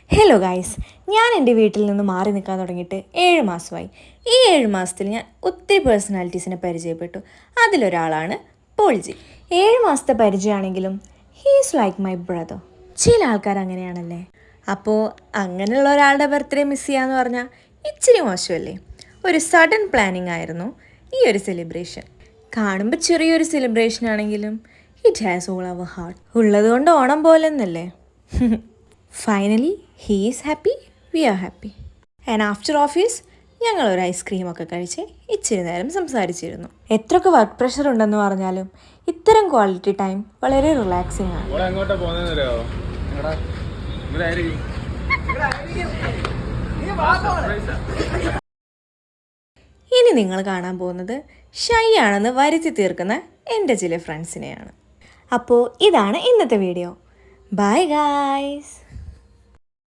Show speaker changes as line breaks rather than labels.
Hello guys, ഞാൻ എൻ്റെ വീട്ടിൽ നിന്ന് മാറി നിൽക്കാൻ തുടങ്ങിയിട്ട് 7 മാസമായി. ഈ 7 മാസത്തിൽ ഞാൻ ഒത്തിരി പേഴ്സണാലിറ്റീസിനെ പരിചയപ്പെട്ടു. അതിലൊരാളാണ് പോൾജി. 7 മാസത്തെ പരിചയമാണെങ്കിലും ഹീസ് ലൈക്ക് മൈ ബ്രദർ. ചില ആൾക്കാർ അങ്ങനെയാണല്ലേ. അപ്പോൾ അങ്ങനെയുള്ള ഒരാളുടെ ബർത്ത്ഡേ മിസ് ചെയ്യാന്ന് പറഞ്ഞാൽ ഇച്ചിരി മോശമല്ലേ. ഒരു സഡൻ പ്ലാനിങ് ആയിരുന്നു ഈ ഒരു സെലിബ്രേഷൻ. കാണുമ്പോൾ ചെറിയൊരു സെലിബ്രേഷൻ ആണെങ്കിലും it has all our heart. ഉള്ളതുകൊണ്ട് ഓണം പോലെന്നല്ലേ. Finally he is happy, we are happy. And after office ഞങ്ങളൊരു ഐസ്ക്രീമൊക്കെ കഴിച്ച് ഇച്ചിരി നേരം സംസാരിച്ചിരുന്നു. എത്രയൊക്കെ വർക്ക് പ്രഷർ ഉണ്ടെന്ന് പറഞ്ഞാലും ഇത്തരം ക്വാളിറ്റി ടൈം വളരെ റിലാക്സിങ് ആണ്. ഇനി നിങ്ങൾ കാണാൻ പോകുന്നത് ഷൈ ആണെന്ന് വരുത്തി തീർക്കുന്ന എൻ്റെ ചില ഫ്രണ്ട്സിനെയാണ്. അപ്പോൾ ഇതാണ് ഇന്നത്തെ വീഡിയോ. Bye guys.